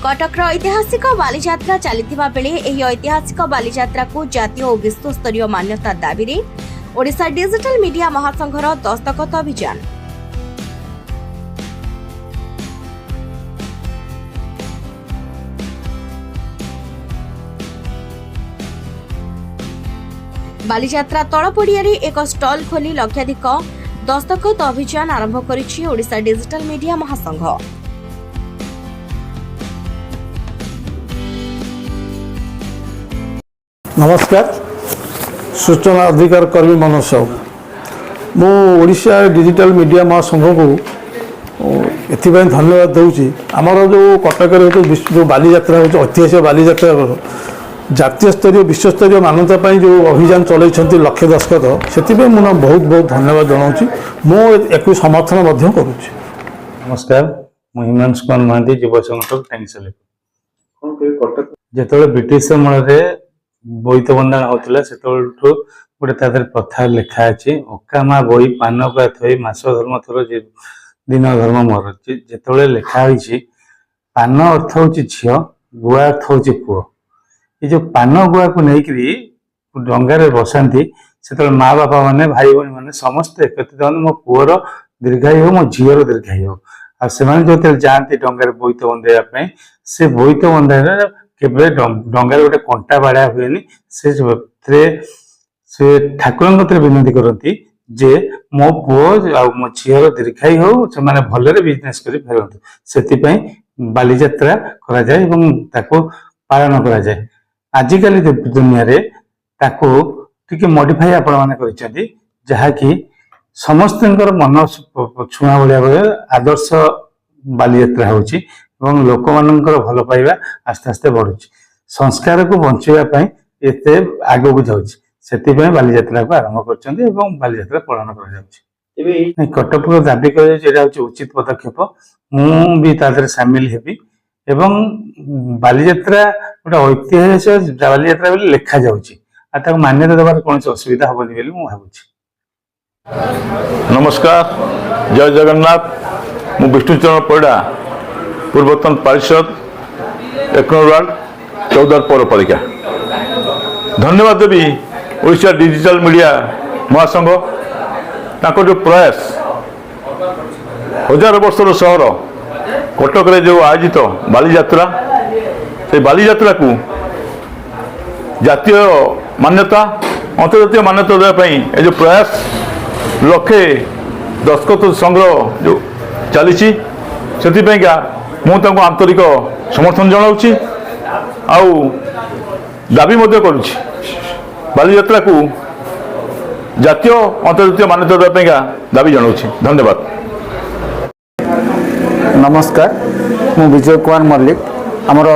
कटक ऐतिहासिक बालीजात्रा चलता बेले यह ऐतिहासिक बालीजात्रा को जातीय और विश्वस्तरीय मान्यता दाबी रे ओडिशा डिजिटल मीडिया महासंघर दस्तखत अभियान। बालीजात्रा तलपड़िया एक स्टल खोली लक्षाधिक दस्तखत अभियान आरंभ करिछि ओडिशा डिजिटल मीडिया महासंघ। नमस्कार, सूचना अधिकार कर्मी मनोज साहू। मु ओडिशा डिजिटल मीडिया महासंघ को एथिपाई धन्यवाद दूची। आमर जो कटक जो बालीजात्रा हो ऐतिहासिक बालीजात्रा जातीय स्तरीय विश्वस्तरीय मान्यता जो अभियान चलते लक्ष्य दशखत से मुझे बहुत बहुत धन्यवाद जनाऊँ। मुझे समर्थन करुँच। नमस्कार, मु हिमांशु कुमार महांती, युव संगठक टैंक्सल। जो ब्रिटिश समय बोईत बंधाण होता से गोटे प्रथा लिखा अच्छी ओकामा बोई पान का थई मास धर्म थर दिन धर्म मोर जो लिखा पान अर्थ हूँ झील, गुआ अर्थ हूँ पुओ। ये जो पान गुआ को लेकिन डंगार बसाती से माँ बापा मैंने भाई भाई मैंने समस्त एकत्रित मो पुअर दीर्घायु हो, मो झीर दीर्घायु हो। आ से जो जाती डंगार बोईत बंधाइवाई से बोईत बंधाइवा केवल डंगार गोटे कंटा बाड़ा हुए से ठाकुर विनती करती जे मो पुओ आ मो झीर दीर्घायु हो, से भलरे बिजनेस कर फेरतु से बालीजात्रा करा जाए ताको पालन करा जाए। आजिकल दुनिया रे ताको टिके मॉडिफाई आपण माने करिसेंती जहाँकि समस्त मन छुआ भाया आदर्श बालीजात्रा होची एवं लोक मानकर भल पाइबा आस्ते आस्ते बढ़ुची। संस्कार को बंचाई एते आगो को जाउची सेति बालीजात्रा को आरंभ करछंती एवं बालीजात्रा पालन करा जाउची। कटक दाबी कर उचित पदक्षेप मु भी तादर शामिल हेबी एवं बालीजात्रा गोटे ऐतिहासिक बालीजात्रा बोली लिखा जाउची आ मान्यता देवार कौन असुविधा हेनी बोली मु भाबुची। नमस्कार, जय जगन्नाथ। मु विष्णुचरण परिड़ा, पूर्वतन पारिषद 1 वार्ड 14 पौरपालिका। धन्यवाद देवी ओडिशा डिजिटल मीडिया महासंघ ताको जो प्रयास 1000 वर्षर सहर कटक जो आयोजित बालीजात्रा से बालीजात्रा को जातीय मान्यता अंतर्जातीय मान्यता देवाई जो प्रयास लक्षे दस्तखत संग्रह जो चली से मुझे आंतरिक समर्थन जनाऊँगी आउ दाबी करुँची बालीजात्रा को जातीय अंतर्जातीय मान्यता देवाई दाबी जनाऊँगी। धन्यवाद। नमस्कार, मु विजय कुमार मल्लिक। आमर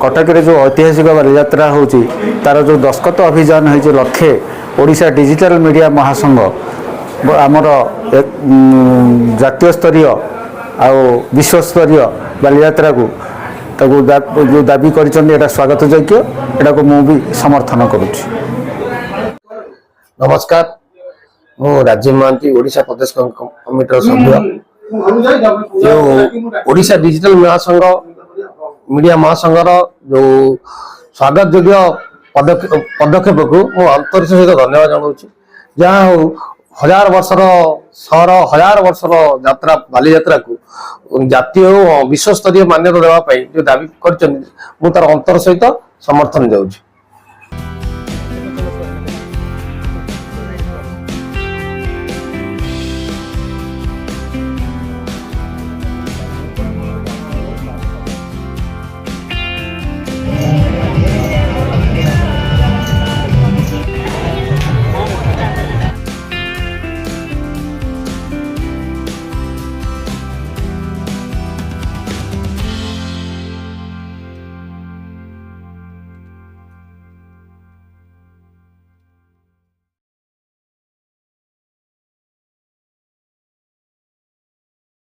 कटक जो ऐतिहासिक बालीजात्रा होची तार जो दस्तखत अभियान है लक्ष्य ओडिशा डिजिटल मीडिया महासंघ आमर जातीय स्तरीय आ विश्वस्तरीय बालीजात्रा को जो दाबी कर स्वागत योग्य एटा को मु भी समर्थन करुँच। नमस्कार, मु राजीव महांती, ओडिशा प्रदेश कमिटर सभ्य। जो ओडिशा डिजिटल महासंघ मीडिया महासंघर जो स्वागत योग्य पदक्षेप को मु अंतर सहित धन्यवाद जनाऊँगी। जहाँ हो 1000 वर्षर सहर 1000 वर्षर यात्रा बालीजात्रा को जातीय और विश्वस्तरीय मान्यता देवाई जो दाबी कर तार अंतर सहित समर्थन जाऊँगी।